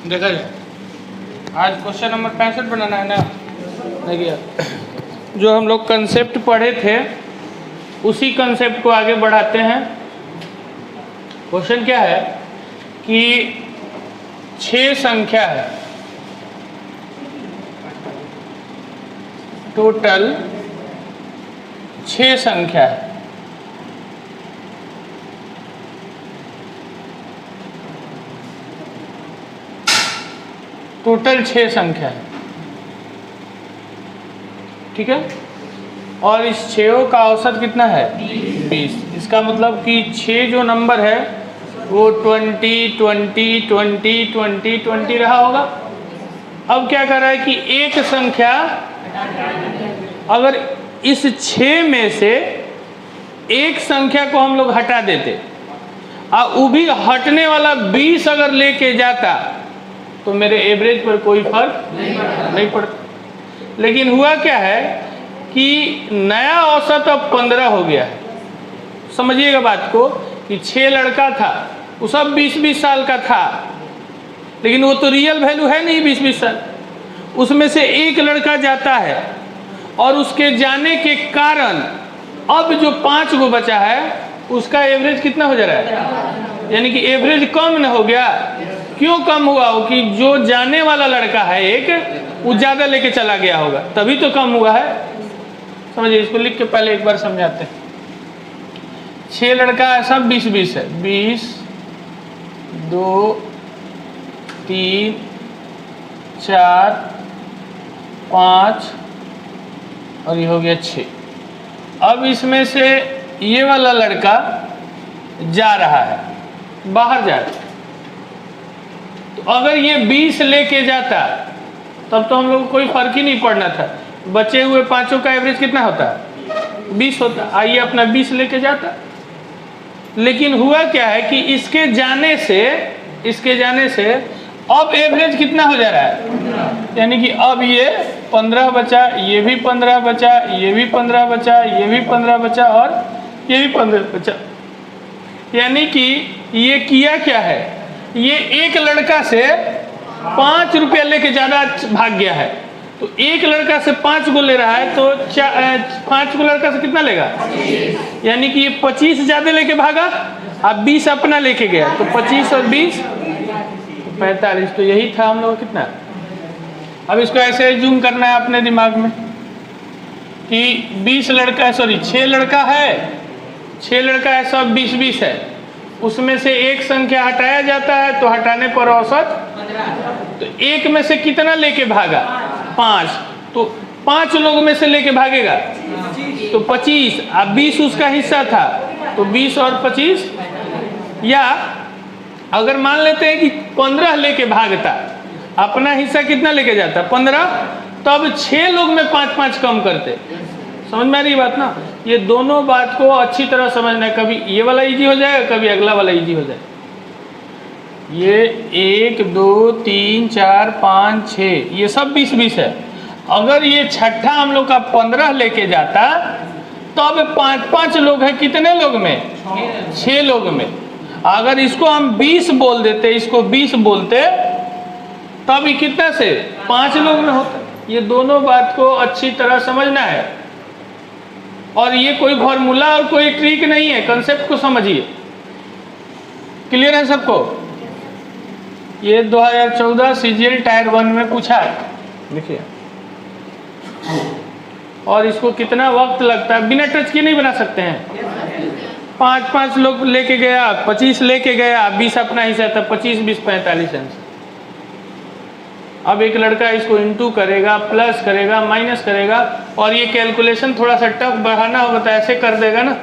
देखा जाए। आज क्वेश्चन नंबर 65 बनाना है ना। देखिए, जो हम लोग कंसेप्ट पढ़े थे उसी कंसेप्ट को आगे बढ़ाते हैं। क्वेश्चन क्या है कि 6 संख्या है, टोटल 6 संख्या है। टोटल 6 संख्या है, ठीक है। और इस 6 का औसत कितना है 20। इसका मतलब कि 6 जो नंबर है वो 20, 20, 20, 20, 20 रहा होगा। अब क्या कर रहा है कि एक संख्या, अगर इस 6 में से एक संख्या को हम लोग हटा देते और वो भी हटने वाला 20 अगर लेके जाता तो मेरे एवरेज पर कोई फर्क नहीं पड़ता। लेकिन हुआ क्या है कि नया औसत अब 15 हो गया है। समझिएगा बात को कि 6 लड़का था, वो सब 20-20 साल का था, लेकिन वो तो रियल वैल्यू है नहीं 20-20 साल। उसमें से एक लड़का जाता है और उसके जाने के कारण अब जो 5 को बचा है उसका एवरेज कितना हो जा रहा है, यानी कि एवरेज कम न हो गया। क्यों कम हुआ हो कि जो जाने वाला लड़का है एक, वो ज़्यादा लेके चला गया होगा, तभी तो कम हुआ है। समझिए, इसको लिख के पहले एक बार समझाते हैं। 6 लड़का है, सब 20-20 है। 20, 2, 3, 4, 5 और ये हो गया 6। अब इसमें से ये वाला लड़का जा रहा है, बाहर जा रहा है। तो अगर ये 20 लेके जाता तब तो हम लोग को कोई फर्क ही नहीं पड़ना था। बचे हुए 5 का एवरेज कितना होता है 20 होता। आइए अपना 20 लेके जाता। लेकिन हुआ क्या है कि इसके जाने से अब एवरेज कितना हो जा रहा है, यानी कि अब ये 15 बचा, ये भी 15 बचा, ये भी 15 बचा, ये भी 15 बचा और ये भी 15 बचा। यानी कि ये किया क्या है, ये एक लड़का से 5 रुपया लेके ज़्यादा भाग गया है। तो एक लड़का से 5 को ले रहा है तो 5 को लड़का से कितना लेगा, यानी कि ये 25 ज़्यादा लेके भागा, अब 20 अपना लेके गया। तो 25 और 20 45। तो यही था हम लोग कितना। अब इसको ऐसे जूम करना है अपने दिमाग में कि 6 लड़का है, 6 लड़का है, सब 20-20 है। उसमें से एक संख्या हटाया जाता है तो हटाने पर औसत, तो एक में से कितना लेके भागा 5, तो 5 लोगों में से लेके भागेगा तो 25। अब 20 उसका हिस्सा था तो 20 और 25, या अगर मान लेते हैं कि 15 लेके भागता, अपना हिस्सा कितना लेके जाता 15, तो अब 6 लोग में 5-5 कम करते। समझ में आ रही बात ना। ये दोनों बात को अच्छी तरह समझना है। कभी ये वाला इजी हो जाएगा, कभी अगला वाला इजी हो जाएगा। ये 1, 2, 3, 4, 5, 6 ये सब 20-20 है। अगर ये छठा हम लोग का 15 लेके जाता तो अब 5-5 लोग हैं, कितने लोग में 6 लोग में। अगर इसको हम 20 बोल देते, इसको 20 बोलते, तब ये कितना से 5 लोग में होता। ये दोनों बात को अच्छी तरह समझना है। और ये कोई फॉर्मूला और कोई ट्रिक नहीं है, कंसेप्ट को समझिए। क्लियर है सबको। ये 2014 CGL टायर 1 में पूछा है, देखिए। और इसको कितना वक्त लगता है, बिना टच के नहीं बना सकते हैं। 5-5 लोग लेके गया, 25 लेके गया, 20 अपना हिस्सा था, 25, 20, 45 आंसर। अब एक लड़का इसको इंटू करेगा, प्लस करेगा, माइनस करेगा, और ये कैलकुलेशन थोड़ा सा टफ बढ़ाना होगा तो ऐसे कर देगा ना,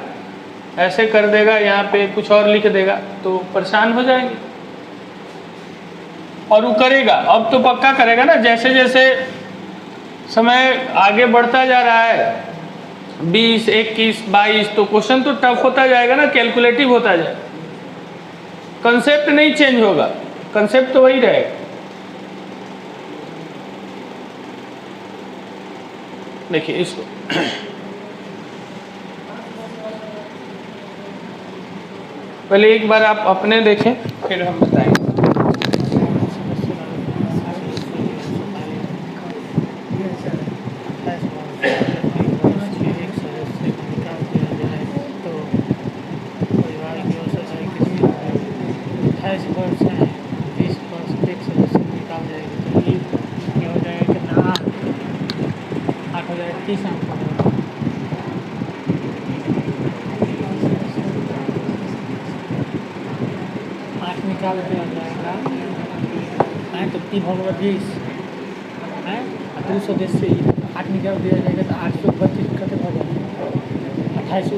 ऐसे कर देगा, यहाँ पे कुछ और लिख देगा तो परेशान हो जाएंगे। और वो करेगा, अब तो पक्का करेगा ना। जैसे जैसे समय आगे बढ़ता जा रहा है, 20, 21, 22, तो क्वेश्चन तो टफ होता जाएगा ना, कैलकुलेटिव होता जाएगा। कंसेप्ट नहीं चेंज होगा, कंसेप्ट तो वही रहेगा। देखिए इसको पहले एक बार आप अपने देखें, फिर हम बताएंगे। 30 अंक का है। 8 निकाल दिया जाएगा हैं तो 3 होगा 20 हैं 210 से 8 निकाल दिया जाएगा तो 832 खत्म हो जाएगा 28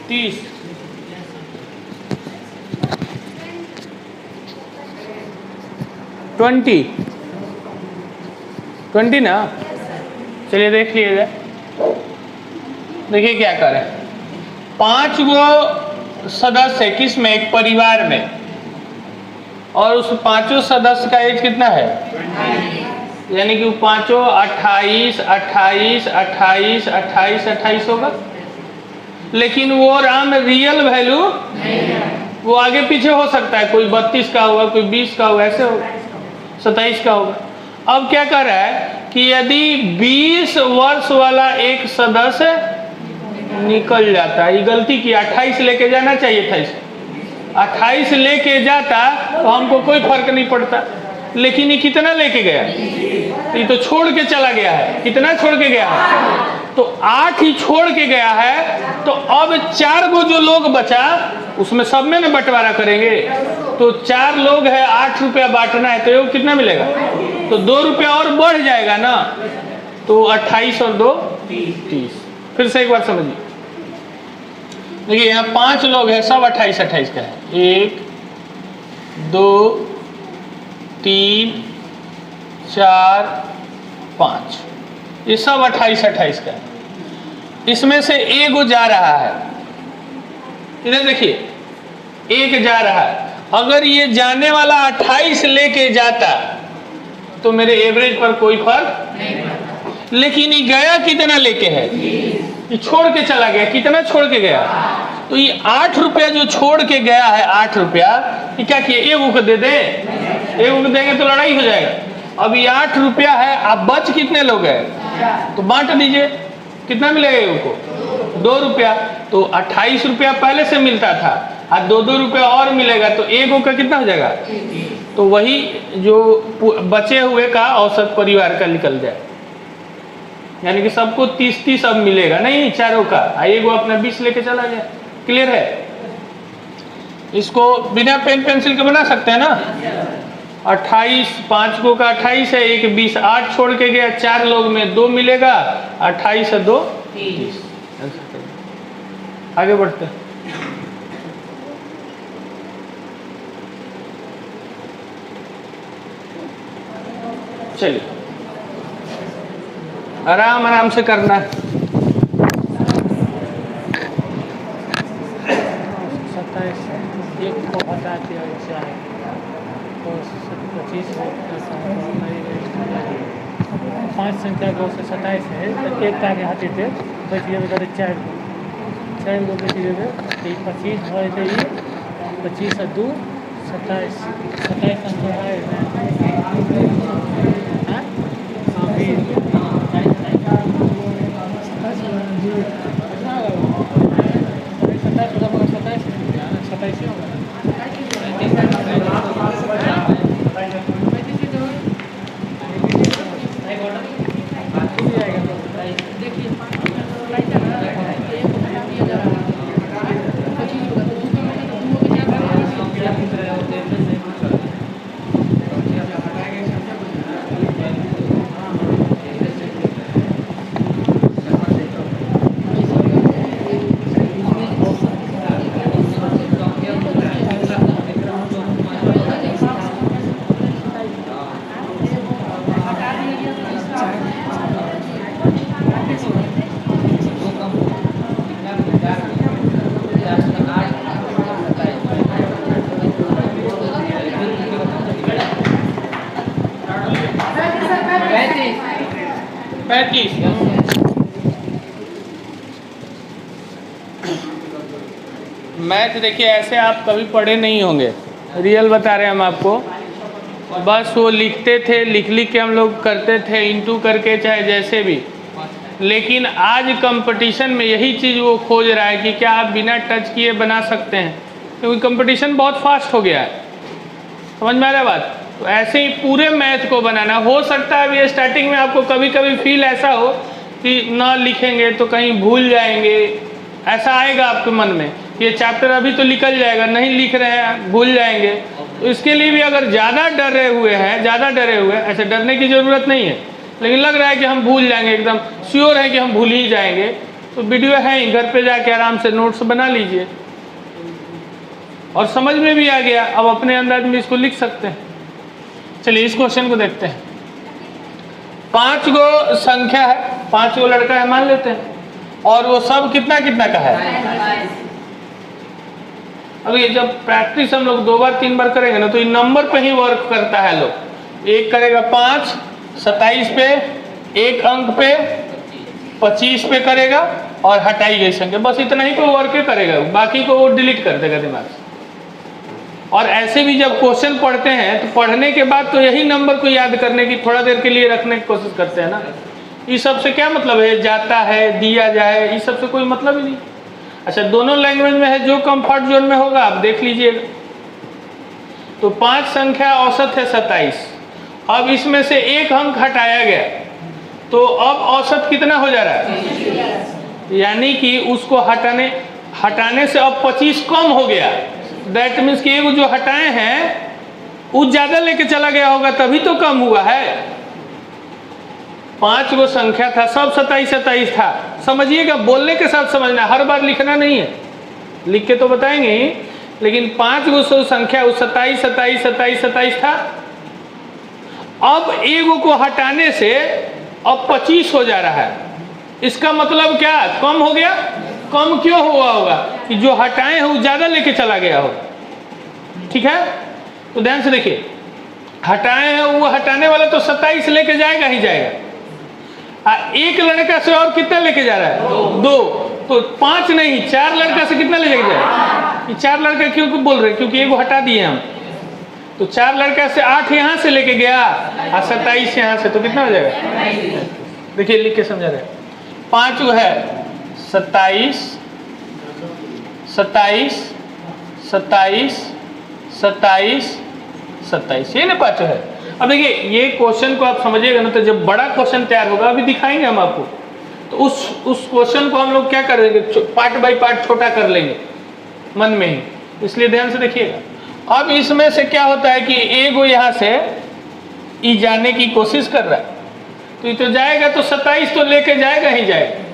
30 20 ना। चलिए देख लीजिए, देखिए क्या करें। 5 गो सदस्य है किस में, एक परिवार में, और उस 5 सदस्य का एज कितना है, यानी कि वो 5 28 28 28 28 28 होगा। लेकिन वो राम रियल वैल्यू वो आगे पीछे हो सकता है, कोई 32 का होगा, कोई 20 का होगा, ऐसे होगा, 27 का होगा। अब क्या कर रहा है कि यदि 20 वर्ष वाला एक सदस्य निकल जाता है, ये गलती की, 28 लेके जाना चाहिए था इसे, 28 लेके जाता तो हमको कोई फर्क नहीं पड़ता, लेकिन ये कितना लेके गया, ये तो छोड़ के चला गया है। कितना छोड़ के गया है, तो 8 ही छोड़ के गया है। तो अब 4 गो जो लोग बचा उसमें सब में ना बंटवारा करेंगे, तो 4 लोग है, 8 रुपया बांटना है, तो ये कितना मिलेगा, तो 2 रुपया और बढ़ जाएगा ना, तो 28 और 2 30। फिर से एक बार समझिए, देखिए यहाँ 5 लोग हैं, सब 28 28 का है, 1 2 3 4 5, ये सब 28 28 का है। इसमें से एक जा रहा है, इधर देखिए, एक जा रहा है। अगर ये जाने वाला 28 लेके जाता तो मेरे एवरेज पर कोई फर्क नहीं पड़ता, लेकिन ये गया कितना लेके है, ये छोड़ के चला गया। कितना छोड़ के गया, तो ये 8 रुपया जो छोड़ के गया है, 8 रुपया, ये क्या किया, एक को दे दे, एक को देंगे तो लड़ाई हो जाएगा। अब ये 8 रुपया है, आप बच कितने लोग हैं, तो बांट दीजिए, कितना मिलेगा एक को, 2 रुपया। तो 28 रुपया पहले से मिलता था, और 2 रुपया और मिलेगा, तो एक का कितना हो जाएगा, तो वही जो बचे हुए का औसत परिवार का निकल जाए, यानी कि सबको 30-30 अब मिलेगा नहीं, चारों का, एक वो अपना 20 लेके चला जाए। क्लियर है, इसको बिना पेन पेंसिल के बना सकते हैं ना। 28, 5 को का 28 है, एक 20, 8 छोड़ के गया, 4 लोग में 2 मिलेगा, 28 है 2 30। आगे बढ़ते हैं। चलिए आराम आराम से करना है। 27 एक को हटा दिया जाए तो 25 5 संख्या को 27 है, तो एक का आगे हटे थे, बच गए बेचारे 4 को बच गए, तो 25 हो जाते, 25 और 2 27 अंक है। मैथ देखिए ऐसे आप कभी पढ़े नहीं होंगे, रियल बता रहे हैं हम आपको। बस वो लिखते थे, लिख लिख के हम लोग करते थे, इंटू करके, चाहे जैसे भी। लेकिन आज कंपटीशन में यही चीज़ वो खोज रहा है कि क्या आप बिना टच किए बना सकते हैं, क्योंकि कंपटीशन बहुत फास्ट हो गया है। समझ में आ रहा है बात। तो ऐसे ही पूरे मैथ को बनाना। हो सकता है अभी स्टार्टिंग में आपको कभी कभी फील ऐसा हो कि ना लिखेंगे तो कहीं भूल जाएंगे, ऐसा आएगा आपके मन में, ये चैप्टर अभी तो निकल जाएगा, नहीं लिख रहे हैं भूल जाएंगे। तो इसके लिए भी अगर ज़्यादा डरे हुए हैं, ऐसे डरने की ज़रूरत नहीं है, लेकिन लग रहा है कि हम भूल जाएंगे, एकदम श्योर है कि हम भूल ही जाएंगे, तो वीडियो है ही, घर पे जाके आराम से नोट्स बना लीजिए और समझ में भी आ गया, अब अपने अंदाज में इसको लिख सकते हैं। चलिए इस क्वेश्चन को देखते हैं। 5 गो संख्या है, 5 गो लड़का है मान लेते हैं, और वो सब कितना कितना का है। अब ये जब प्रैक्टिस हम लोग 2 बार 3 बार करेंगे ना, तो ये नंबर पे ही वर्क करता है लोग। एक करेगा 5, 27 पे, एक अंक पे 25 पे करेगा और हटाई गई संख्या, बस इतना ही पे वर्क करेगा, बाकी को वो डिलीट कर देगा दिमाग से। और ऐसे भी जब क्वेश्चन पढ़ते हैं तो पढ़ने के बाद तो यही नंबर को याद करने की थोड़ा देर के लिए रखने की कोशिश करते हैं ना। इस सब से क्या मतलब है, जाता है, दिया जाए, इस सब से कोई मतलब ही नहीं। अच्छा, दोनों लैंग्वेज में है, जो कंफर्ट जोन में होगा आप देख लीजिएगा। तो 5 संख्या औसत है 27, अब इसमें से एक अंक हटाया गया, तो अब औसत कितना हो जा रहा है, यानी कि उसको हटाने से अब 25 कम हो गया। दैट मीन्स कि एक जो हटाए हैं वो ज़्यादा लेके चला गया होगा, तभी तो कम हुआ है। 5 गो संख्या था, सब 27 था, समझिएगा, बोलने के साथ समझना, हर बार लिखना नहीं है, लिख के तो बताएंगे ही, लेकिन 5 गो संख्या 27 था। अब एगो को हटाने से अब 25 हो जा रहा है, इसका मतलब क्या, कम हो गया। कम क्यों हुआ होगा, कि जो हटाए हैं वो ज़्यादा लेके चला गया हो। ठीक है, तो ध्यान से देखिए, हटाए हैं वो हटाने वाला तो 27 लेके जाएगा ही जाएगा। एक लड़का से और कितना लेके जा रहा है, 2, तो 5 नहीं 4 लड़का से कितना ले जाएगा। ये 4 लड़का क्यों बोल रहे हैं, क्योंकि एक हटा दिए हम, तो 4 लड़का से 8 यहाँ से लेके गया और 27 यहाँ से, तो कितना हो जाएगा। देखिए लिख के समझा रहे, 5 गो है 27 27 27 27 27, ये ना 5 है। अब देखिए ये क्वेश्चन को आप समझिएगा ना, तो जब बड़ा क्वेश्चन तैयार होगा, अभी दिखाएंगे हम आपको, तो उस क्वेश्चन को हम लोग क्या करेंगे, पार्ट बाय पार्ट छोटा कर लेंगे मन में ही, इसलिए ध्यान से देखिएगा। अब इसमें से क्या होता है कि एगो यहाँ से ई जाने की कोशिश कर रहा है, तो ये तो जाएगा, तो 27 तो लेके जाएगा ही जाएगा।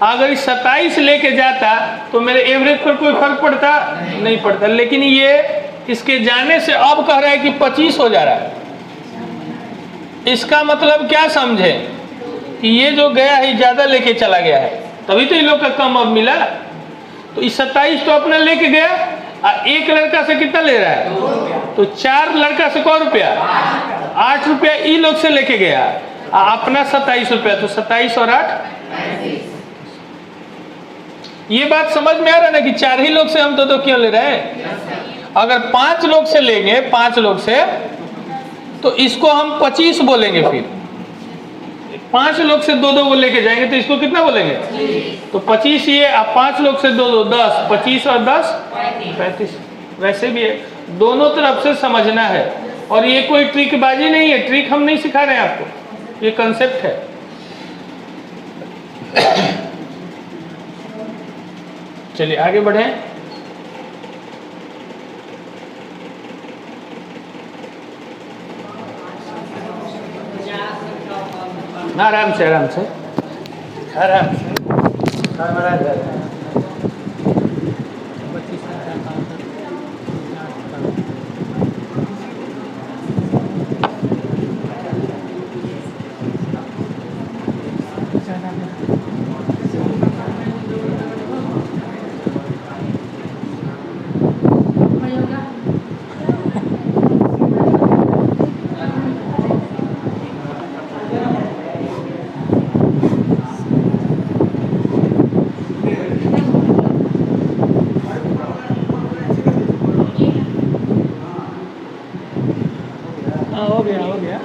अगर 27 लेके जाता तो मेरे एवरेज पर कोई फर्क पड़ता नहीं पड़ता, लेकिन ये इसके जाने से अब कह रहा है कि 25 हो जा रहा है। इसका मतलब क्या समझे, कि ये जो गया है ज़्यादा लेके चला गया है, तभी तो इन लोग का कम अब मिला। तो इस 27 तो अपना लेके गया, और एक लड़का से कितना ले रहा है, तो 4 लड़का से कौ रुपया, 8 रुपया ई लोग से लेके गया, अपना 27 रुपया, तो 27 और 8। ये बात समझ में आ रहा है ना, कि 4 ही लोग से हम तो क्यों ले रहे हैं। अगर 5 लोग से लेंगे, 5 लोग से, तो इसको हम 25 बोलेंगे। फिर 5 लोग से 2 को लेके जाएंगे, तो इसको कितना बोलेंगे, तो 25 ये, अब 5 लोग से 2 10, 25 और 10 35। वैसे भी है, दोनों तरफ से समझना है, और ये कोई ट्रिकबाजी नहीं है, ट्रिक हम नहीं सिखा रहे हैं आपको, ये कंसेप्ट है। चलिए आगे बढ़े। आराम से आराम से आराम से हो गया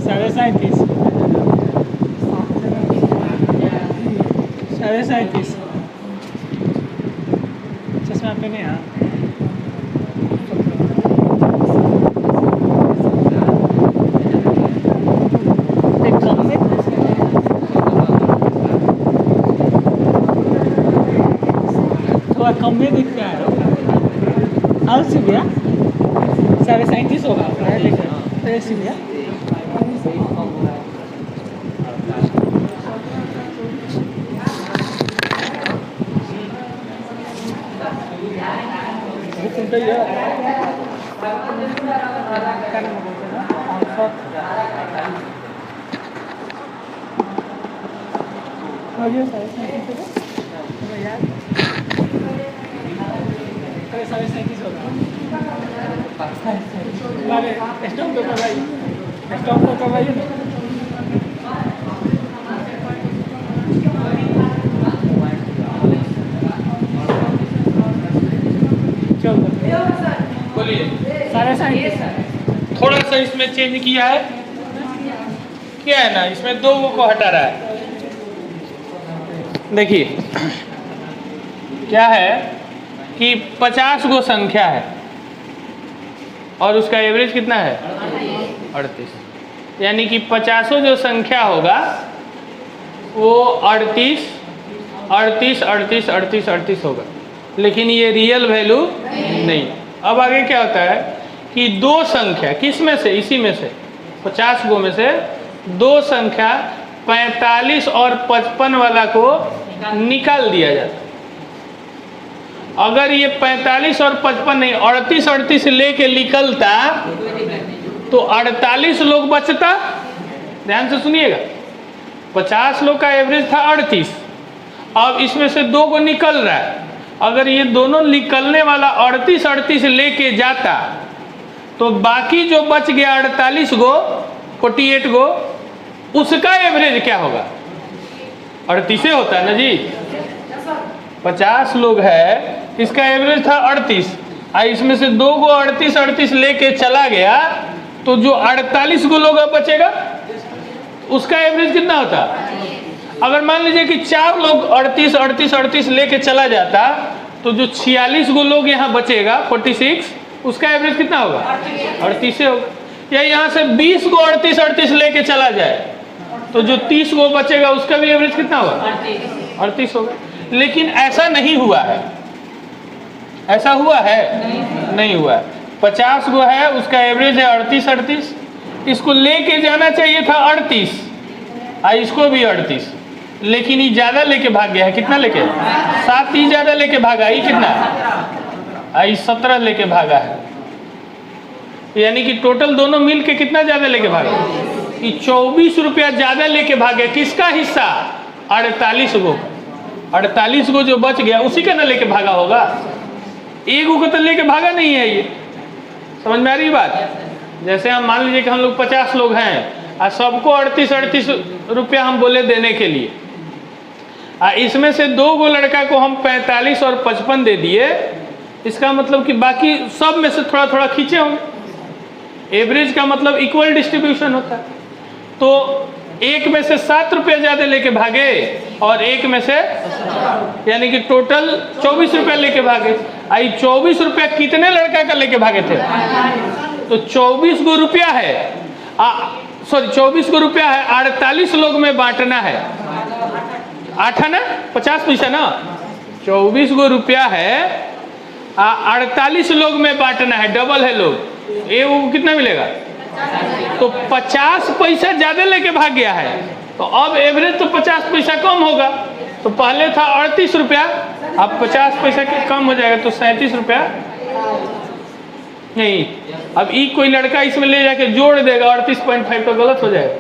37 37 चश्मा पहने हाँ एक कम में थोड़ा कम में दिख रहा है और सी भैया 37 होगा लेकर सी भैया बोलिए। 37 थोड़ा सा इसमें चेंज किया है, क्या है ना, इसमें 2 को हटा रहा है। देखिए क्या है कि 50 गो संख्या है और उसका एवरेज कितना है 38, यानी कि 50 जो संख्या होगा वो 38 38 38 38 38 होगा, लेकिन ये रियल वैल्यू नहीं। अब आगे क्या होता है कि 2 संख्या किस में से, इसी में से 50 गो में से 2 संख्या 45 और 55 वाला को निकाल दिया जाता। अगर ये 45 और 55 नहीं 38 38 लेके निकलता तो 48 लोग बचता। ध्यान से सुनिएगा, 50 लोग का एवरेज था 38, अब इसमें से 2 को निकल रहा है। अगर ये दोनों निकलने वाला 38 38 लेके जाता तो बाकी जो बच गया 48 गो 48 गो, उसका एवरेज क्या होगा 38 होता है ना जी। 50 लोग है, इसका एवरेज था 38, इसमें से 2 गो 38 38 लेके चला गया तो जो 48 गो लोग बचेगा उसका एवरेज कितना होता। अगर मान लीजिए कि 4 लोग 38 38 38 लेके चला जाता तो जो 46 गो लोग यहाँ बचेगा 46, उसका एवरेज कितना होगा 38 होगा। या यहाँ से 20 गो 38 38 लेके चला जाए तो जो 30 गो बचेगा उसका भी एवरेज कितना होगा 38 होगा। लेकिन ऐसा नहीं हुआ है, ऐसा हुआ है नहीं हुआ है। 50 गो है, उसका एवरेज है 38 38, इसको लेके जाना चाहिए था 38, इसको भी 38, लेकिन ये ज्यादा लेके भाग गया है। कितना लेके 7 ही ज्यादा लेके भागा, ये कितना 17 लेके भागा है, यानी कि टोटल दोनों मिल के कितना ज्यादा लेके भागा, कि 24 रुपया ज्यादा लेके भागे। किसका हिस्सा 48 गो, 48 गो जो बच गया उसी का ना लेके भागा होगा, एक गो को तो लेके भागा नहीं है। ये समझ में आ रही बात। जैसे हम मान लीजिए कि हम लोग 50 लोग हैं और सबको 38 38 रुपया हम बोले देने के लिए, इसमें से 2 गो लड़का को हम 45 और 55 दे दिए, इसका मतलब कि बाकी सब में से थोड़ा थोड़ा खींचे होंगे। एवरेज का मतलब इक्वल डिस्ट्रीब्यूशन होता है। तो एक में से 7 रुपया ज्यादा लेके भागे और एक में से, यानी कि टोटल 24 रुपया लेके भागे। आई 24 रुपया कितने लड़का का लेके भागे थे, तो 24 गो रुपया है, सॉरी 24 गो रुपया है, 48 लोग में बांटना है। 8 है ना, 50 पैसा ना, 24 गो रुपया है, 48 लोग में बांटना है, डबल है लोग, ये वो कितना मिलेगा, तो 50 पैसा ज्यादा लेके भाग गया है। तो अब एवरेज तो 50 पैसा कम होगा। तो पहले था 38 रुपया, अब 50 पैसा कम हो जाएगा तो 37 रुपया नहीं। अब कोई लड़का इसमें ले जाके जोड़ देगा 38.5 तो गलत हो जाएगा।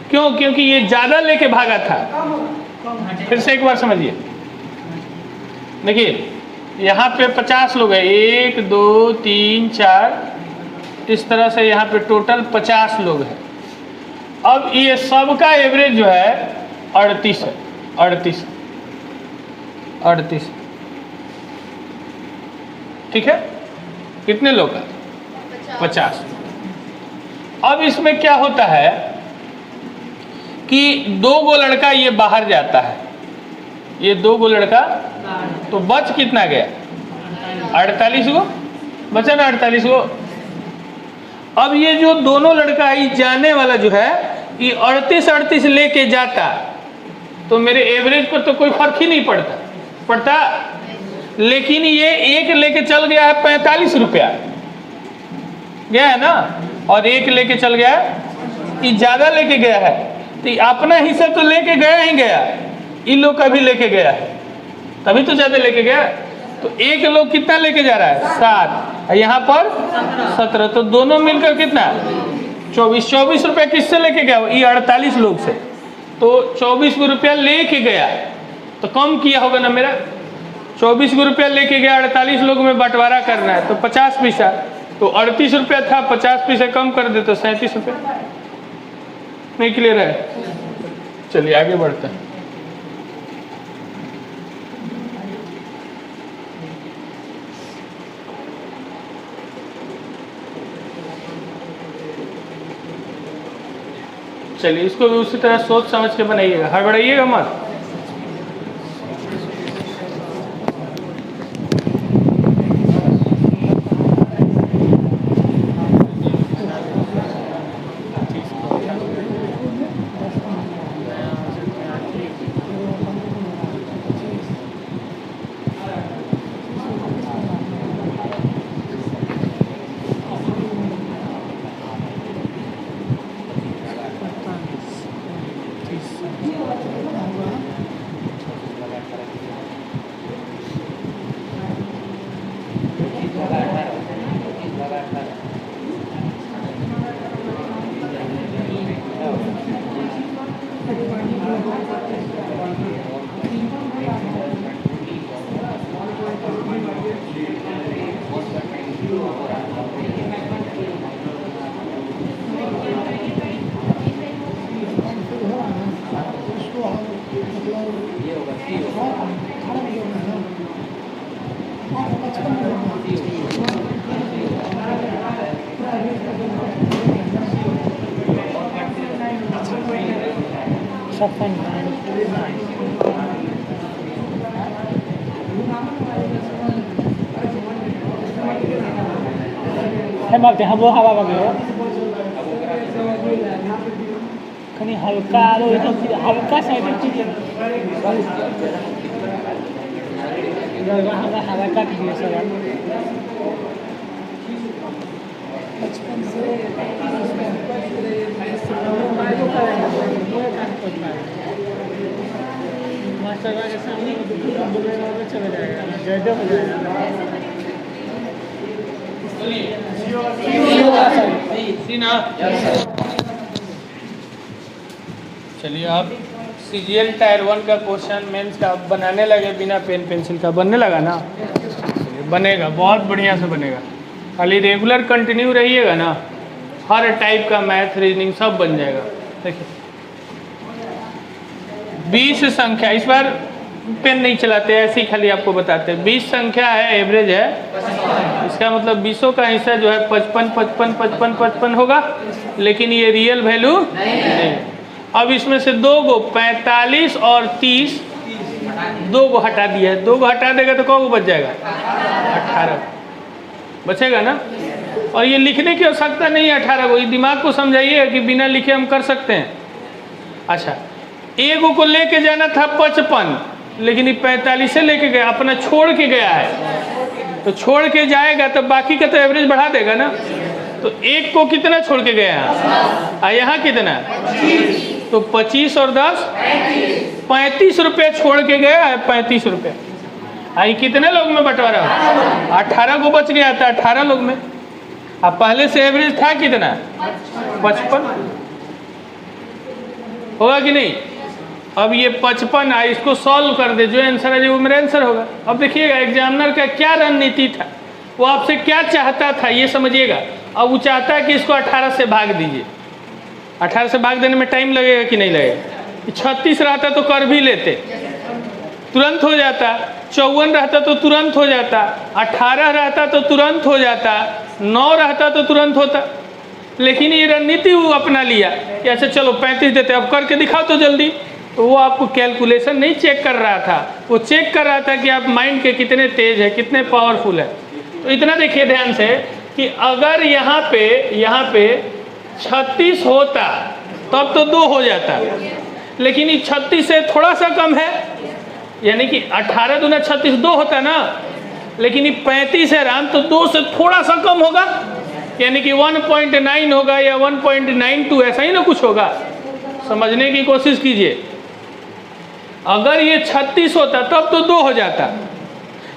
क्यों? क्योंकि ये ज्यादा लेके भागा था। फिर से एक बार समझिए, देखिए यहाँ पे 50 लोग हैं, 1 2 3 4, इस तरह से यहाँ पे टोटल 50 लोग हैं। अब ये सबका एवरेज जो है 38 है, 38 ठीक है। कितने लोग का 50। अब इसमें क्या होता है कि 2 गो लड़का ये बाहर जाता है, ये 2 गो लड़का, तो बच कितना गया? 48 गो बचा ना, 48 गो। अब ये जो दोनों लड़का है, जाने वाला जो है ये 38 लेके जाता, तो मेरे एवरेज पर तो कोई फर्क ही नहीं पड़ता। लेकिन ये एक लेके चल गया है 45 रुपया गया है ना, और एक लेके चल गया है, ये ज्यादा लेके गया है, तो अपना हिस्सा तो लेके गया ही गया, इन लोग का भी लेके गया है, तभी तो ज्यादा लेके गया। तो एक लोग कितना लेके जा रहा है? 7, यहाँ पर 17, तो दोनों मिलकर कितना? 24 रुपया किससे लेके गया? ये 48 लोग से, तो 24 रुपया लेके गया, तो कम किया होगा ना मेरा। 24 रुपया लेके गया, 48 लोग में बंटवारा करना है, तो 50 पैसा, तो 38 रुपया था, 50 पैसा कम कर दे तो 37 रुपया। नहीं क्लियर है? चलिए आगे बढ़ते हैं। चलिए इसको भी उसी तरह सोच समझ के बनाइएगा, हड़बड़ाइएगा मत। Magte habo haba bagyo kani halka lo itu halka side itu haba haba ka kiya saran master के सामने बोलेगा तो चला जाएगा, जैसे हो जाएगा। चलिए आप CGL टायर 1 का क्वेश्चन मेंस का बनाने लगे, बिना पेन पेंसिल का बनने लगा ना? बनेगा, बहुत बढ़िया से बनेगा, खाली रेगुलर कंटिन्यू रहिएगा ना, हर टाइप का मैथ रीजनिंग सब बन जाएगा। देखिए 20 संख्या, इस बार पेन नहीं चलाते, ऐसे ही खाली आपको बताते हैं। 20 संख्या है, एवरेज है, इसका मतलब 20 का हिस्सा जो है 55 55 55 55 होगा, लेकिन ये रियल वैल्यू नहीं। अब इसमें से 2 गो 45 और 30, 2 गो हटा दिया है, 2 गो हटा देगा तो कौन बच जाएगा? 18 बचेगा ना। और ये लिखने की आवश्यकता नहीं है 18 को, ये दिमाग को समझाइए कि बिना लिखे हम कर सकते हैं। अच्छा, एक को लेके जाना था 55, लेकिन ये 45 से लेके गया, अपना छोड़ के गया है, तो छोड़ के जाएगा तो बाकी का तो एवरेज बढ़ा देगा ना। तो एक को कितना छोड़ के गया है, यहाँ कितना, तो 25 और 10 35 रुपये छोड़ के गया है, 35 रुपये। आई कितने लोग में बंटवारा? 18 को बच गया था, 18 लोग में। अब पहले से एवरेज था कितना? 55 होगा कि नहीं? अब ये 55 है, इसको सॉल्व कर दे, जो आंसर है वो मेरा आंसर होगा। अब देखिएगा एग्जामिनर का क्या रणनीति था, वो आपसे क्या चाहता था ये समझिएगा। अब वो चाहता है कि इसको 18 से भाग दीजिए। 18 से भाग देने में टाइम लगेगा कि नहीं लगेगा? 36 रहता तो कर भी लेते, तुरंत हो जाता। 54 रहता तो तुरंत हो जाता। 18 रहता तो तुरंत हो जाता। 9 रहता तो तुरंत होता। लेकिन ये रणनीति वो अपना लिया कि अच्छा चलो 35 देते, अब करके दिखाओ तो जल्दी। तो वो आपको कैलकुलेशन नहीं चेक कर रहा था, वो चेक कर रहा था कि आप माइंड के कितने तेज है, कितने पावरफुल है। तो इतना देखिए ध्यान से कि अगर यहाँ पे 36 होता तब तो 2 हो जाता, लेकिन ये 36 से थोड़ा सा कम है, यानी कि 18 दूना 36 2 होता ना, लेकिन ये 35 है राम, तो 2 से थोड़ा सा कम होगा, यानी कि 1.9 होगा या 1.92, ऐसा ही ना कुछ होगा। समझने की कोशिश कीजिए। अगर ये 36 होता तब तो 2 हो जाता,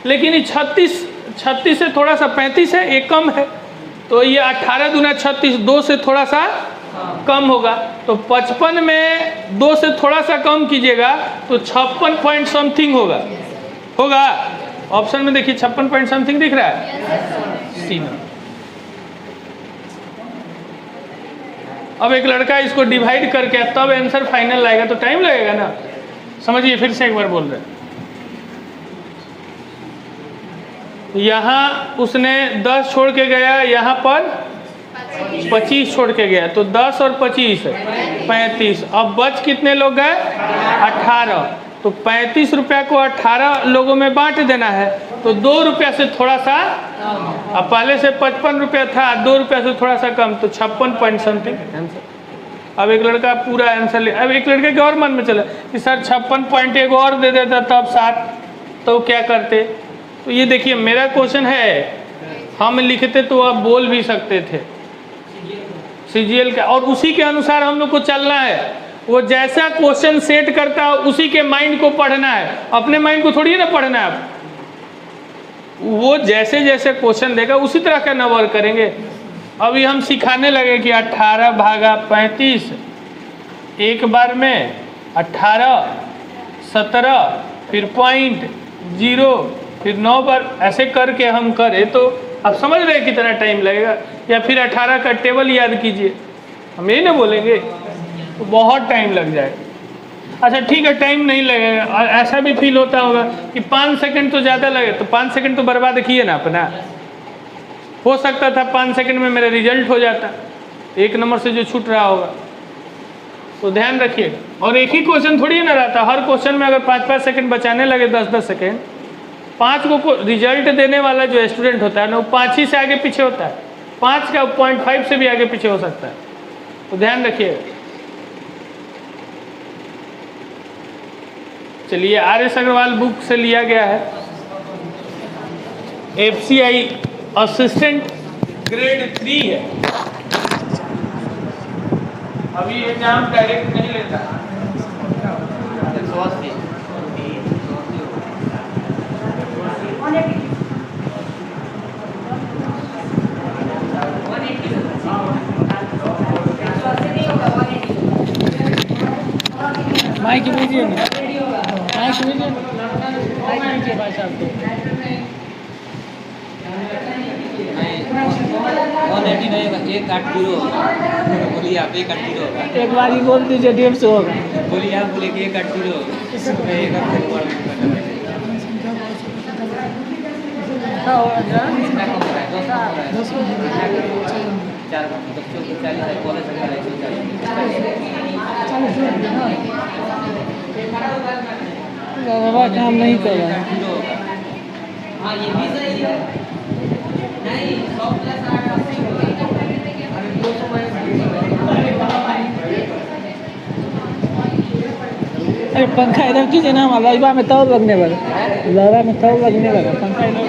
लेकिन ये 36 से थोड़ा सा 35 है, ये कम है, तो ये 18 दूना 36 2 से थोड़ा सा कम होगा। तो 55 में 2 से थोड़ा सा कम कीजिएगा तो 56 पॉइंट समथिंग होगा। ऑप्शन में देखिए 56 पॉइंट समथिंग दिख रहा है, सी में। अब एक लड़का इसको डिवाइड करके तब आंसर फाइनल आएगा, तो टाइम लगेगा ना। समझिए, फिर से एक बार बोल रहे हैं। यहाँ उसने 10 छोड़ के गया, यहाँ पर 25 छोड़ के गया, तो 10 और 25 35। अब बच कितने लोग गए? 18। तो 35 रुपया को 18 लोगों में बांट देना है, तो 2 रुपया से थोड़ा सा, अब पहले से 55 रुपया था, 2 रुपया से थोड़ा सा कम, तो 56 पॉइंट समथिंग आंसर। अब एक लड़का पूरा आंसर ले, अब एक लड़के के और मन में चला कि सर 56 पॉइंट एक और दे देता तब 7, तो क्या करते? तो ये देखिए मेरा क्वेश्चन है, हम लिखते तो आप बोल भी सकते थे सीजीएल का, और उसी के अनुसार हम लोग को चलना है। वो जैसा क्वेश्चन सेट करता है उसी के माइंड को पढ़ना है, अपने माइंड को थोड़ी ना पढ़ना है। वो जैसे जैसे क्वेश्चन देगा उसी तरह का ना वर्क करेंगे। अभी हम सिखाने लगे कि 18 भागा 35 एक बार में 18, 17, फिर पॉइंट 0, फिर 9 बार, ऐसे करके हम करें तो आप समझ रहे हैं कितना टाइम लगेगा। या फिर 18 का टेबल याद कीजिए, हम यही ना बोलेंगे, तो बहुत टाइम लग जाएगा। अच्छा ठीक है, टाइम नहीं लगेगा, और ऐसा भी फील होता होगा कि 5 सेकंड तो ज़्यादा लगे, तो 5 सेकंड तो बर्बाद किए ना अपना। हो सकता था 5 सेकंड में मेरा रिजल्ट हो जाता, 1 नंबर से जो छूट रहा होगा। तो ध्यान रखिएगा। और एक ही क्वेश्चन थोड़ी ना रहता, हर क्वेश्चन में अगर 5-5 सेकंड बचाने लगे, 10-10 सेकंड, 5 को रिजल्ट देने वाला जो स्टूडेंट होता है ना, वो 5 ही से आगे पीछे होता है, 5 का 0.5 से भी आगे पीछे हो सकता है। तो ध्यान रखिएगा। चलिए, आर.एस. अग्रवाल बुक से लिया गया है, FCI असिस्टेंट ग्रेड 3 है। अभी एग्जाम डायरेक्ट नहीं लेता। माइक दीजिए ना, माइक दीजिए, माइक दीजिए भाई साहब को। 180 नहीं होगा, 180 होगा। बोलिए आप 180 होगा। एक बार ही बोल दीजिए, 150 होगा। बोलिए आप, बोलिए कि 180 होगा। बाबा काम नहीं कर रहा है। हाँ, ये भी सही है। नहीं, 100 प्लस 8 80 होगा। अरे पंखा इधर कीजिए ना, हमारा लड़वा में तब लगने लगा, लड़वा में तब लगने लगा। पंखा इधर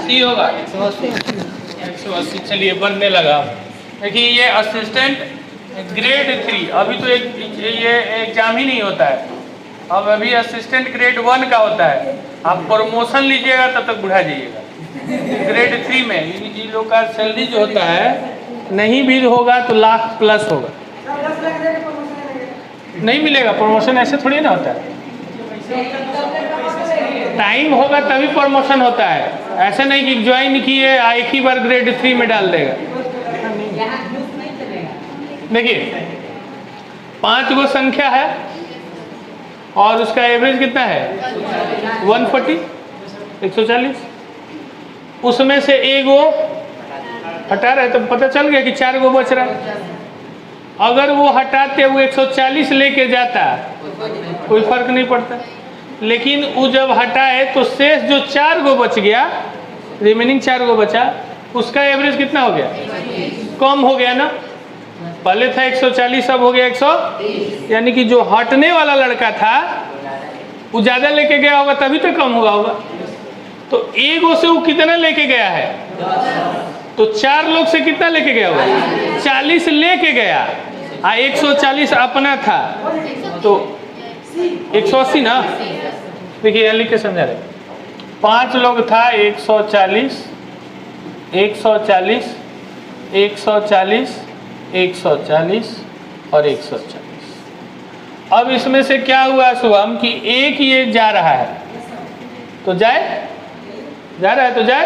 सी होगा 180। चलिए, बनने लगा। देखिए, ये असिस्टेंट ग्रेड 3, अभी तो ये एग्जाम ही नहीं होता है, अब अभी असिस्टेंट ग्रेड 1 का होता है। आप प्रमोशन लीजिएगा तब तक बुढ़ा जाइएगा। ग्रेड 3 में इन लोग का सैलरी जो होता है, नहीं भी होगा तो लाख प्लस होगा। नहीं मिलेगा प्रमोशन, ऐसे थोड़ी ना होता है। टाइम होगा तभी प्रमोशन होता है, ऐसे नहीं कि ज्वाइन किए एक ही बार ग्रेड 3 में डाल देगा। देखिए, 5 गो संख्या है और उसका एवरेज कितना है 140, 140। उसमें से एक गो हटा रहे तो पता चल गया कि 4 गो बच रहा है। अगर वो हटाते वो 140 लेके जाता कोई फर्क नहीं पड़ता, लेकिन वो जब हटाए तो शेष जो 4 गो बच गया, रिमेनिंग 4 गो बचा, उसका एवरेज कितना हो गया? कम हो गया ना। पहले था 140, अब हो गया 100, यानी कि जो हटने वाला लड़का था वो ज़्यादा लेके गया होगा तभी तो कम हुआ होगा। तो एगो से वो कितना लेके गया है? तो 4 लोग से कितना लेके गया होगा? 40 लेके गया, 140 अपना था, तो 180 ना। देखिए यहाँ लिख के समझा रहे, 5 लोग था, 140 140 140 140 और 140। अब इसमें से क्या हुआ शुभम कि एक ये जा रहा है, तो जाए, जा रहा है तो जाए,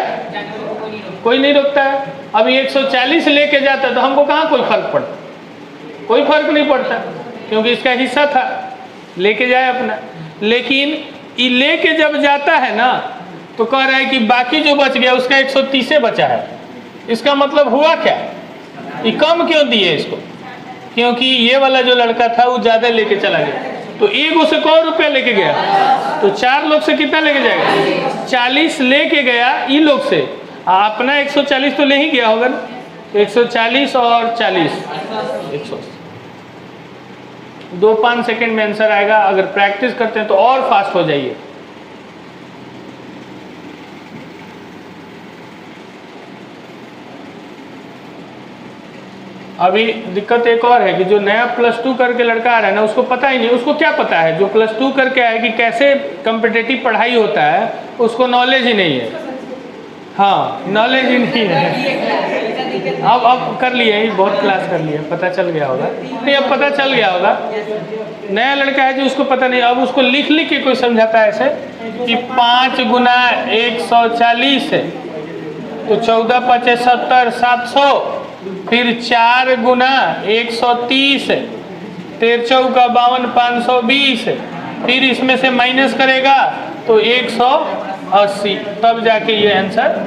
कोई नहीं रोकता है। अब 140 लेके जाता तो हमको कहाँ कोई फर्क पड़ता? कोई फर्क नहीं पड़ता, क्योंकि इसका हिस्सा था, लेके जाए अपना। लेकिन ये लेके जब जाता है ना तो कह रहा है कि बाकी जो बच गया उसका 130 बचा है। इसका मतलब हुआ क्या? ये कम क्यों दिए इसको? क्योंकि ये वाला जो लड़का था वो ज़्यादा लेके चला गया, तो एक उसे कौन रुपया लेके गया? तो 4 लोग से कितना लेके जाएगा? 40 लेके गया ई लोग से, अपना 140 तो ले ही गया होगा ना। तो 140 और 40 180। 2-5 सेकेंड में आंसर आएगा। अगर प्रैक्टिस करते हैं तो और फास्ट हो जाइए। अभी दिक्कत एक और है कि जो नया +2 करके लड़का आ रहा है ना, उसको पता ही नहीं। उसको क्या पता है? जो +2 करके आया कि कैसे कॉम्पिटिटिव पढ़ाई होता है, उसको नॉलेज ही नहीं है। हाँ, नॉलेज ही नहीं है। अब कर लिए, बहुत क्लास कर लिए, पता चल गया होगा। नहीं, अब पता चल गया होगा। नया लड़का है जो उसको पता नहीं, अब उसको लिख लिख के कोई समझाता है ऐसे कि 5 गुना 140 है तो 14 5 70 700, फिर 4 गुना 130 है, 13 चौका 52 520, फिर इसमें से माइनस करेगा तो 180, तब जाके ये आंसर।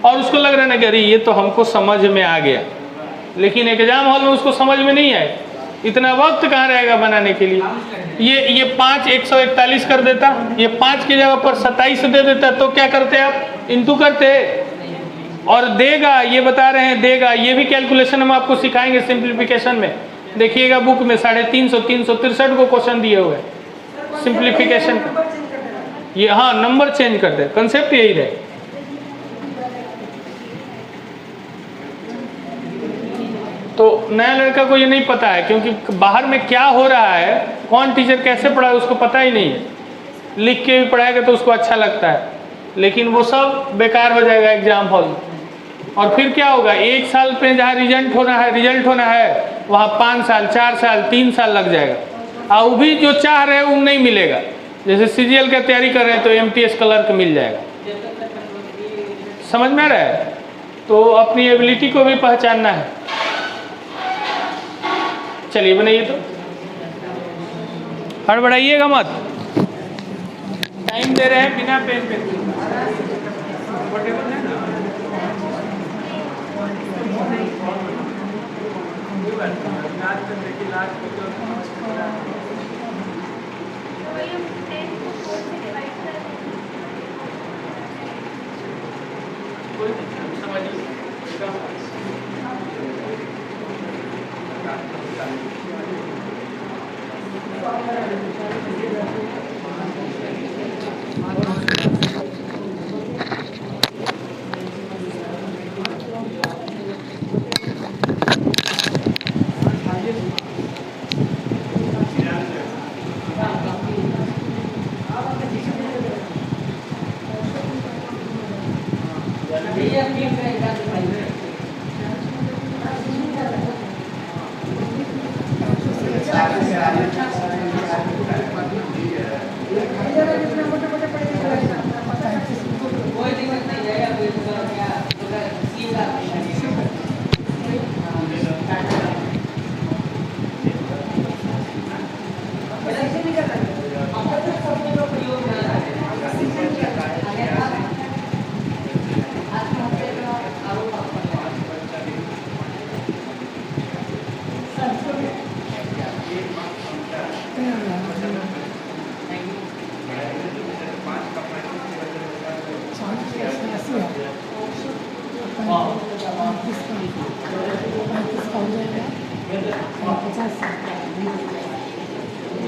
और उसको लग रहा है ना कि अरे ये तो हमको समझ में आ गया, लेकिन एग्जाम हॉल में उसको समझ में नहीं आए। इतना वक्त कहाँ रहेगा बनाने के लिए। ये 5 141 कर देता, ये 5 की जगह पर 27 दे देता, तो क्या करते आप? इंटू करते। और देगा, ये बता रहे हैं देगा, ये भी कैलकुलेशन हम आपको सिखाएंगे सिंप्लीफिकेशन में। देखिएगा बुक में 350 363 को क्वेश्चन दिए हुए सिंप्लीफिकेशन का। ये हाँ, नंबर चेंज कर दे, कंसेप्ट यही रहे। तो नया लड़का को ये नहीं पता है, क्योंकि बाहर में क्या हो रहा है, कौन टीचर कैसे पढ़ा है उसको पता ही नहीं है। लिख के भी पढ़ाएगा तो उसको अच्छा लगता है, लेकिन वो सब बेकार हो जाएगा एग्जाम हॉल में। और फिर क्या होगा? 1 साल पे जहाँ रिजल्ट होना है वहाँ 5 साल 4 साल 3 साल लग जाएगा। और वो भी जो चाह रहे हैं वो नहीं मिलेगा। जैसे CGL का तैयारी कर रहे हैं तो MTS क्लर्क मिल जाएगा। समझ में आ रहा है? तो अपनी एबिलिटी को भी पहचानना है। चलिए बनाइए, तो हड़बड़ाइएगा मत, टाइम दे रहे हैं बिना पेन पे।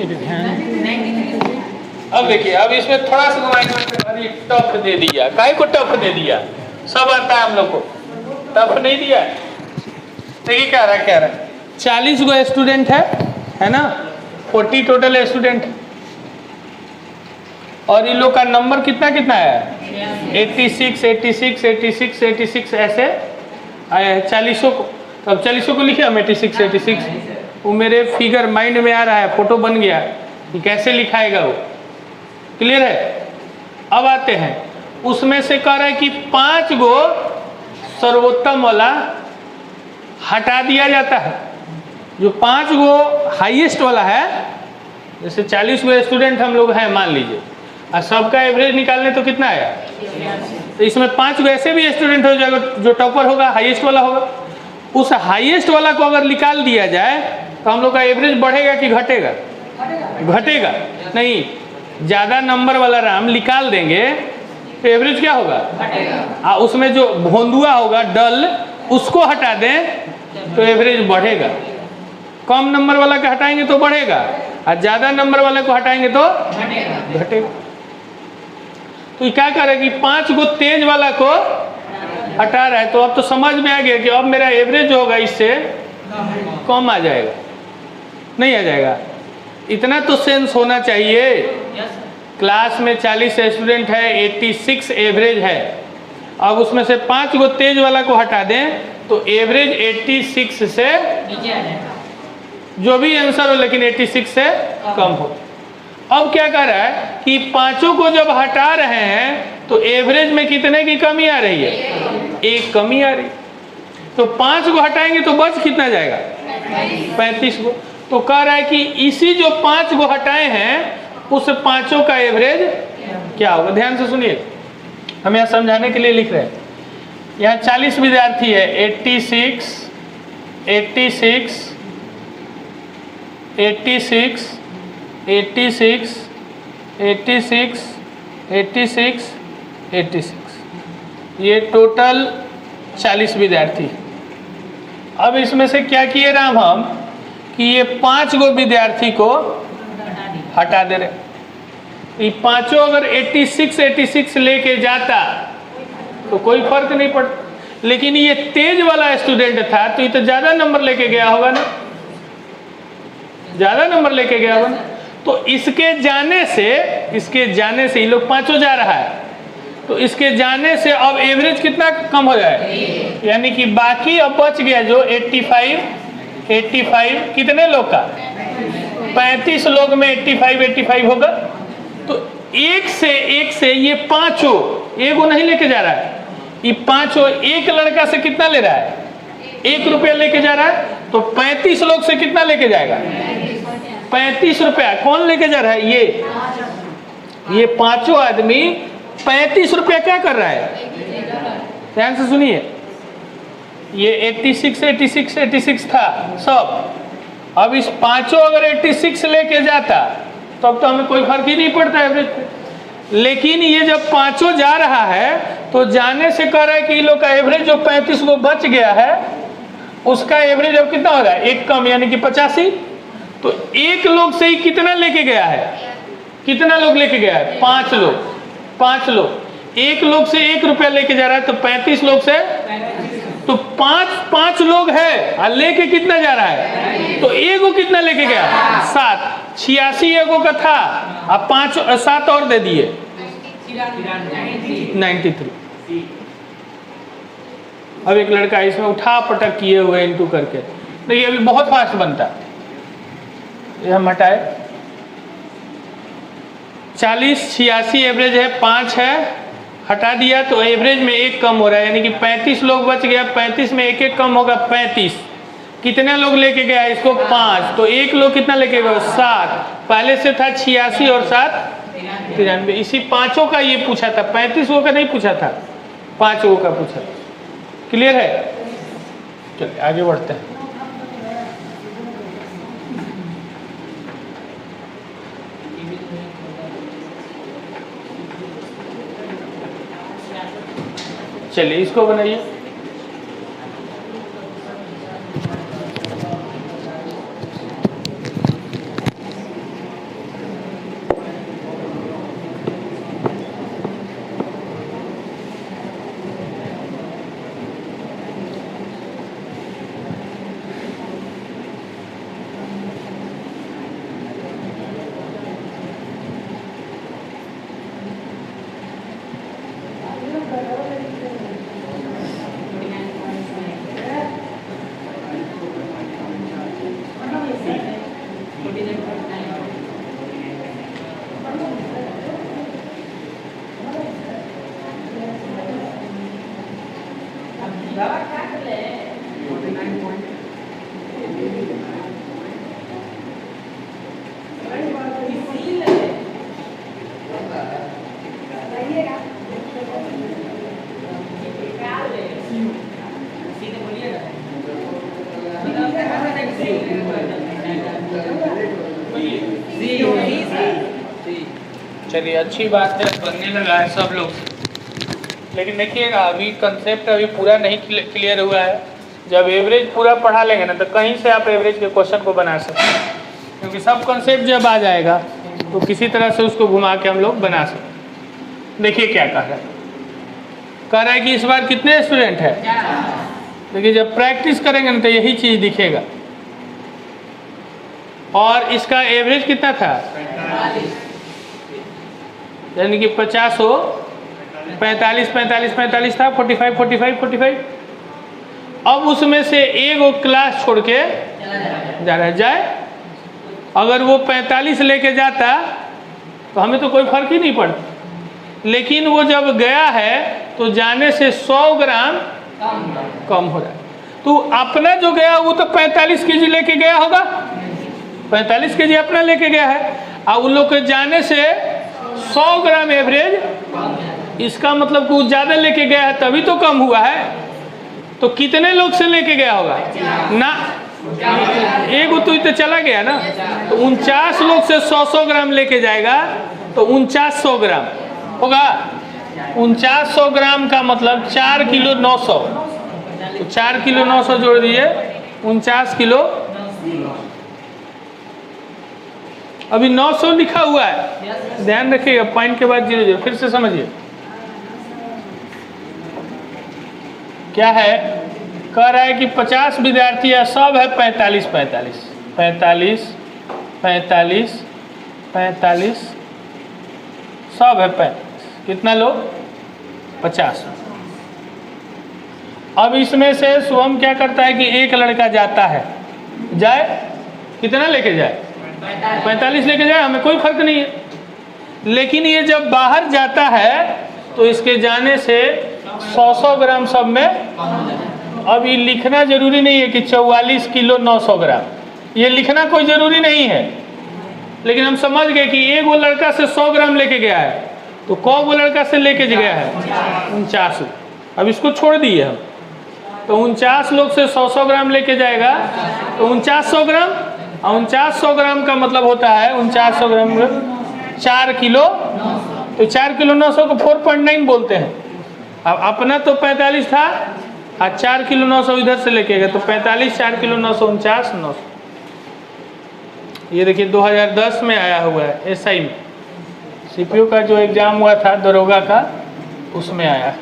ये भी ध्यान। अब देखिए, अब इसमें थोड़ा सा घुमाएंगे। अरे टफ दे दिया, काहे को टफ दे दिया? सब आता है हम लोग को, टफ नहीं दिया है। देखिए क्या रहा है, 40 गो स्टूडेंट है ना, 40 टोटल स्टूडेंट, और इन लोग का नंबर कितना कितना है? 86 86 86 86 ऐसे आया है 40 को। तो अब 40 को लिखिए हम 86 86। वो मेरे फिगर माइंड में आ रहा है, फोटो बन गया कि कैसे लिखाएगा वो। क्लियर है? अब आते हैं, उसमें से कह रहा है कि 5 गो सर्वोत्तम वाला हटा दिया जाता है। जो 5 गो हाईएस्ट वाला है, जैसे 40 गो स्टूडेंट हम लोग हैं मान लीजिए, और सबका एवरेज निकालने तो कितना आया? तो इसमें 5 गो ऐसे भी स्टूडेंट हो जाएगा, जो टॉपर होगा हाईएस्ट वाला होगा। उस हाईएस्ट वाला को अगर निकाल दिया जाए तो हम लोग का एवरेज बढ़ेगा कि घटेगा? घटेगा नहीं, ज़्यादा नंबर वाला राम निकाल देंगे तो एवरेज क्या होगा? उसमें जो भोंदुआ होगा डल, उसको हटा दें तो एवरेज बढ़ेगा। कम नंबर वाला को हटाएंगे तो बढ़ेगा, और ज़्यादा नंबर वाले को हटाएंगे तो घटेगा। तो क्या करे कि 5 गो तेज वाला को हटा रहा है, तो अब तो समझ में आ गया कि अब मेरा एवरेज होगा इससे कम आ जाएगा, नहीं आ जाएगा। इतना तो सेंस होना चाहिए। क्लास में 40 स्टूडेंट है, 86 एवरेज है, अब उसमें से 5 गो तेज वाला को हटा दें तो एवरेज 86 से जो भी आंसर हो, लेकिन 86 से कम हो। अब क्या कर रहा है कि 5 को जब हटा रहे हैं तो एवरेज में कितने की कमी आ रही है? 1 कमी आ रही। तो 5 को हटाएंगे तो बच कितना जाएगा? 35 को। तो कह रहा है कि इसी जो 5 को हटाए हैं उस 5 का एवरेज क्या होगा? ध्यान से सुनिए, हम यहाँ समझाने के लिए लिख रहे हैं। यहाँ 40 विद्यार्थी है, 86 86 86 86 86 86 86, ये टोटल 40 विद्यार्थी। अब इसमें से क्या किए राम हम कि ये 5 गो विद्यार्थी को हटा दे रहे। ये 5 अगर 86 86 लेके जाता तो कोई फर्क नहीं पड़ता, लेकिन ये तेज वाला स्टूडेंट था तो ये तो ज़्यादा नंबर लेके गया होगा ना, ज़्यादा नंबर लेके गया होगा ना। तो इसके जाने से ये लोग 5 जा रहा है, तो इसके जाने से अब एवरेज कितना कम हो जाए? यानी कि बाकी अब बच गया जो 85 कितने लोग का? 35 लोग में 85 होगा। तो एक से ये 5 एगो नहीं लेके जा रहा है, ये 5 एक लड़का से कितना ले रहा है? 1 रुपया लेके जा रहा है। तो 35 लोग से कितना लेके जाएगा? 35 रुपया। कौन लेके जा रहा है? ये 5 आदमी 35 रुपया क्या कर रहा है? ध्यान से सुनिए, ये 86 था सब। अब इस 5 अगर 86 लेके जाता तब तो हमें कोई फर्क ही नहीं पड़ता एवरेज पे। लेकिन ये जब 5 जा रहा है तो जाने से कह रहा है कि इन लोग का एवरेज जो 35 को बच गया है उसका एवरेज अब कितना हो रहा है? 1 कम, यानी कि 85। तो 1 लोग से ही कितना लेके गया है? कितना लोग लेके गया है? 5 लोग। 5 लोग 1 लोग से 1 रुपया लेके जा रहा है, तो 35 लोग से तो 5 लोग है और लेके कितना जा रहा है? तो एगो कितना लेके गया? 7। 86 एगो का था, अब 7 और दे दिए 93। अब एक लड़का इसमें उठा पटक किए हुए इंटू करके, देखिए अभी बहुत फास्ट बनता है। ये हम हटाए 40 86 एवरेज है, 5 है, हटा दिया तो एवरेज में 1 कम हो रहा है, यानी कि 35 लोग बच गया। 35 में 1 कम होगा 35। कितने लोग लेके गया इसको? 5। तो 1 लोग कितना लेके गया? 7। पहले से था 86 और 7 93। इसी 5 का ये पूछा था, 35 का नहीं पूछा था, 5 का पूछा था। क्लियर है? चलिए आगे बढ़ते हैं। चलिए इसको बनाइए। चलिए अच्छी बात है, बनने लगा है सब लोग। लेकिन देखिएगा अभी कंसेप्ट अभी पूरा नहीं क्लियर हुआ है। जब एवरेज पूरा पढ़ा लेंगे ना तो कहीं से आप एवरेज के क्वेश्चन को बना सकते हैं, क्योंकि सब कंसेप्ट जब आ जाएगा तो किसी तरह से उसको घुमा के हम लोग बना सकते हैं। देखिए क्या कह रहा है, कह रहा है कि इस बार कितने स्टूडेंट है। देखिए जब प्रैक्टिस करेंगे ना तो यही चीज़ दिखेगा। और इसका एवरेज कितना था, यानी कि 50 हो 45 45 45 था, 45 45 45। अब उसमें से एक क्लास छोड़ के जा रहा जाए, अगर वो 45 लेके जाता तो हमें तो कोई फर्क ही नहीं पड़ता। लेकिन वो जब गया है तो जाने से 100 ग्राम कम हो रहा है। तो अपना जो गया वो तो 45 केजी लेके गया होगा, 45 केजी अपना लेके गया है, और उन लोग के जाने से 100 ग्राम एवरेज। इसका मतलब कि वो ज़्यादा लेके गया है तभी तो कम हुआ है। तो कितने लोग से लेके गया होगा ना, एक तो चला गया ना, तो 49 लोग से 100 ग्राम लेके जाएगा तो 4900 ग्राम होगा। 4900 ग्राम का मतलब 4 किलो 900, तो 4 किलो 900 जोड़ दिए 49 किलो। अभी 900 लिखा हुआ है, ध्यान रखिएगा, पॉइंट के बाद 00। फिर से समझिए क्या है। कह रहा है कि 50 विद्यार्थी है, सब है 45 45 45 45 45, सब है 45। कितना लोग, 50। अब इसमें से शुभम क्या करता है कि एक लड़का जाता है, जाए कितना लेके जाए, 45 लेके जाए, हमें कोई फर्क नहीं है। लेकिन ये जब बाहर जाता है तो इसके जाने से 100 ग्राम सब में। अब ये लिखना जरूरी नहीं है कि 44 किलो 900 ग्राम, ये लिखना कोई जरूरी नहीं है। लेकिन हम समझ गए कि एक वो लड़का से 100 ग्राम लेके गया है, तो कौन वो लड़का से लेके गया है, 49। अब इसको छोड़ दिए हम, तो 49 लोग से 100 ग्राम लेके जाएगा तो 4900 ग्राम। और 4900 ग्राम का मतलब होता है 4900 ग्राम 4 किलो। तो 4 किलो 900 को 4.9 बोलते हैं। अब अपना तो 45 था और 4 किलो 900 इधर से लेके गए, तो 45 4 किलो 900 49 900। ये देखिए 2010 में आया हुआ है, एसआई में सीपीयू का जो एग्जाम हुआ था दरोगा का, उसमें आया।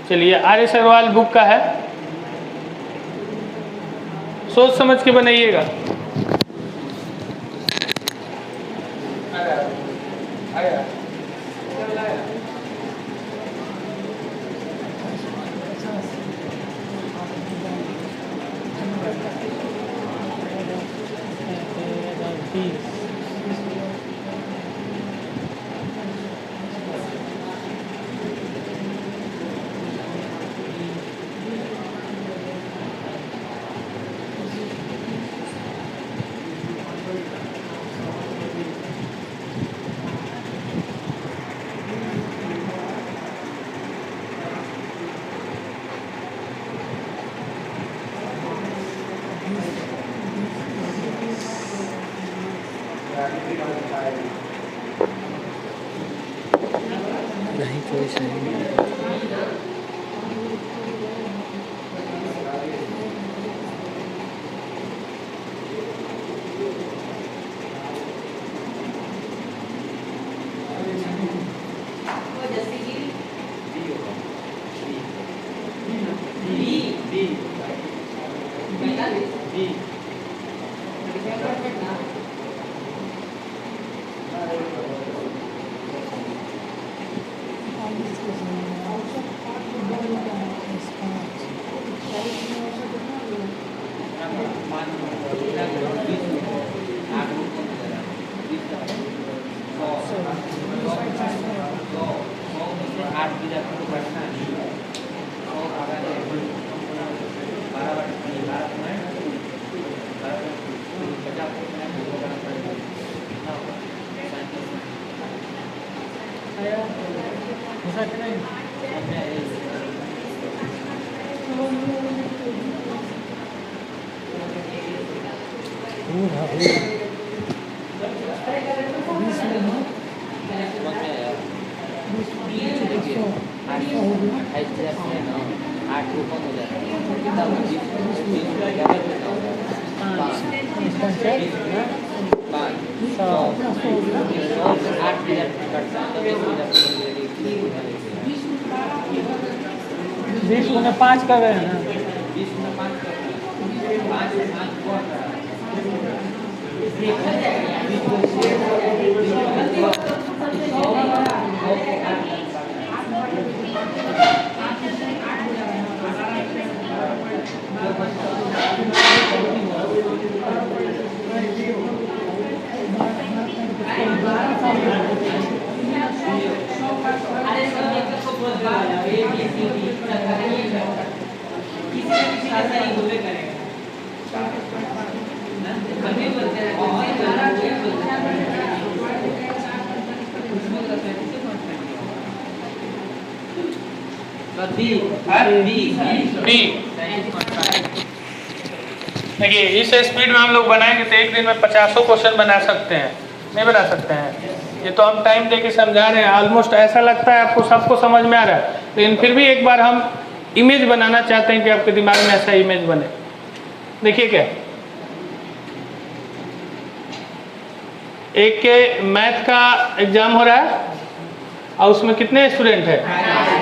चलिए आर्य सरवाल बुक का है, सोच समझ के बनाइएगा। नहीं कोई सही नहीं। बीस गुना 5 कर रहे हैं ना। देखिए इस स्पीड में हम लोग बनाएंगे तो एक दिन में 50 क्वेश्चन बना सकते हैं, नहीं बना सकते हैं। ये तो हम टाइम देके समझा रहे हैं, ऑलमोस्ट ऐसा लगता है आपको सबको समझ में आ रहा है, लेकिन फिर भी एक बार हम इमेज बनाना चाहते हैं कि आपके दिमाग में ऐसा इमेज बने। देखिए क्या, एक के मैथ का एग्जाम हो रहा है और उसमें कितने स्टूडेंट है?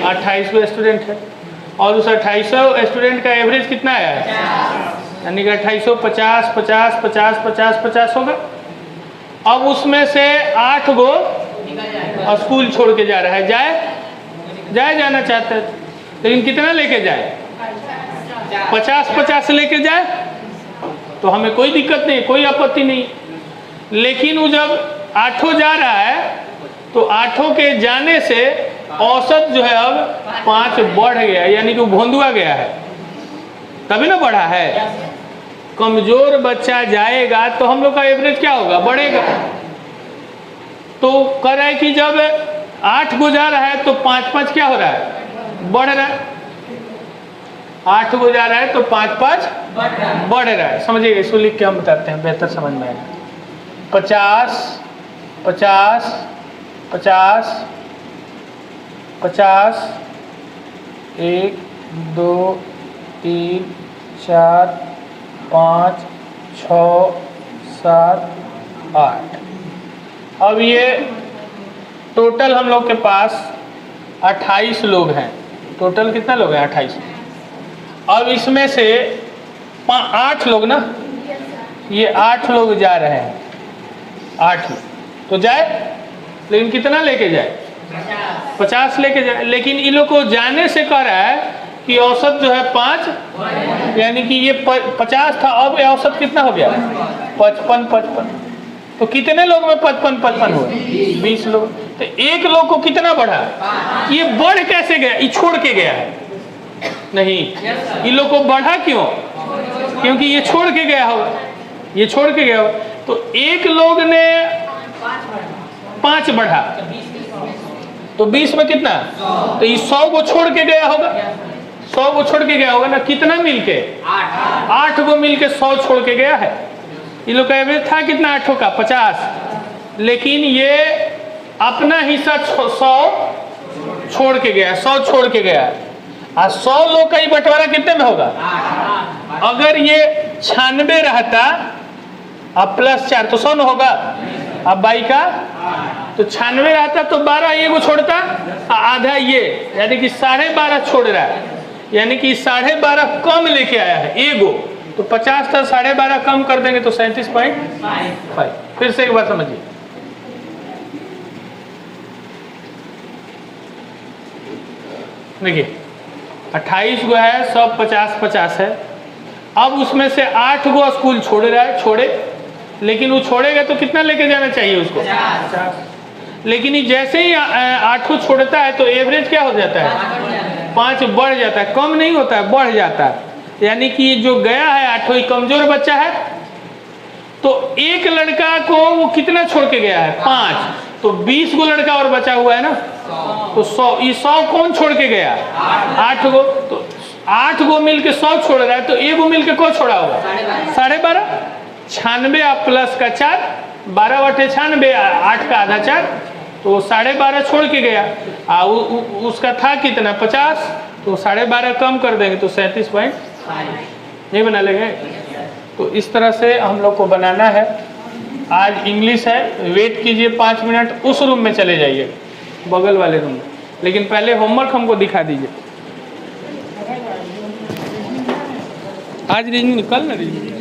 28 स्टूडेंट है, और उस 28 स्टूडेंट का एवरेज कितना आया है? यानी कि 2850 50 50 50 50 होगा। अब उसमें से 8 गो स्कूल छोड़ के जा रहा है, जाना चाहते हैं, लेकिन कितना लेके जाए? 50 लेके जाए तो हमें कोई दिक्कत नहीं, कोई आपत्ति नहीं। लेकिन वो जब 8 जा रहा है तो 8 के जाने से औसत जो है अब 5 बढ़ गया, यानी कि वो भोंदुआ गया है, तभी ना बढ़ा है। कमजोर बच्चा जाएगा तो हम लोग का एवरेज क्या होगा? बढ़ेगा। तो कर रहा है कि जब 8 गो जा रहा है तो 5 क्या हो रहा है? बढ़ रहा है। 8 गो जा रहा है तो 5 बढ़ रहा है। समझिएगा, इसको लिख के हम बताते हैं, बेहतर समझ में आएगा। 50 50 50 50 1 2 3 4 5 6 7 8। अब ये टोटल हम लोग के पास 28 लोग हैं। टोटल कितना लोग हैं? 28। अब इसमें से 8 लोग ना, ये 8 लोग जा रहे हैं, 8 तो जाए, लेकिन कितना लेके जाए? 50 लेके जाए। लेकिन इन लोग को जाने से कह रहा है कि औसत जो है 5, यानी कि ये 50 था, अब औसत कितना हो गया? 55। तो कितने लोग में 55 हुए? 20 लोग। तो एक लोग को कितना बढ़ा? ये बढ़ कैसे गया? ये छोड़ के गया है नहीं, इन लोग को बढ़ा क्यों? क्योंकि ये छोड़ के गया होगा, ये छोड़ के गया होगा। तो एक लोग ने 5 बढ़ा तो 20 में कितना? तो ये 100 को छोड़ के गया होगा, 100 को छोड़ के गया होगा ना। कितना मिलके? 8 को मिलके 100 छोड़ के गया है। ये लोग का एवरेज था कितना? 8 का 50, लेकिन ये अपना हिस्सा 100 छोड़ के गया, 100 छोड़ के गया। और 100 लोग का ही बंटवारा कितने में होगा? अगर ये 96 रहता अब +4 तो 100 होगा। अब 22 का तो 96 रहता तो 12 ये को छोड़ता, आधा ये, यानी कि 12.5 छोड़ रहा है, यानी कि 12.5 कम लेके आया है एगो। तो 50 था, 12.5 कम कर देंगे तो 37.5। फिर से एक बार समझिए, देखिए 28 गो है, सब 50 है। अब उसमें से 8 गो स्कूल छोड़ रहा है, छोड़े, लेकिन वो छोड़ेगा तो कितना लेके जाना चाहिए उसको? 50। लेकिन ये जैसे ही 8 को छोड़ता है तो एवरेज क्या हो जाता है? 5 बढ़ जाता है, कम नहीं होता है, बढ़ जाता है। यानी कि जो गया है 8 कमजोर बच्चा है, तो एक लड़का को वो कितना छोड़ के गया है? 5। तो 20 गो लड़का और बचा हुआ है ना, तो 100, ये 100 कौन छोड़ के गया? 8 गो। तो 8 गो मिल के 100 छोड़ रहा है, तो एक गो मिल के कौन छोड़ा होगा? 12.5। 96 आप प्लस का 4, 12 बटे 96, 8 का आधा 4, तो 12.5 छोड़ के गया। उसका था कितना 50, तो 12.5 कम कर देंगे तो 37.5 नहीं बना लेंगे। तो इस तरह से हम लोग को बनाना है। आज इंग्लिश है, वेट कीजिए 5 मिनट, उस रूम में चले जाइए, बगल वाले रूम में, लेकिन पहले होमवर्क हमको दिखा दीजिए। आज रीजनिंग, कल ना रीजनिंग।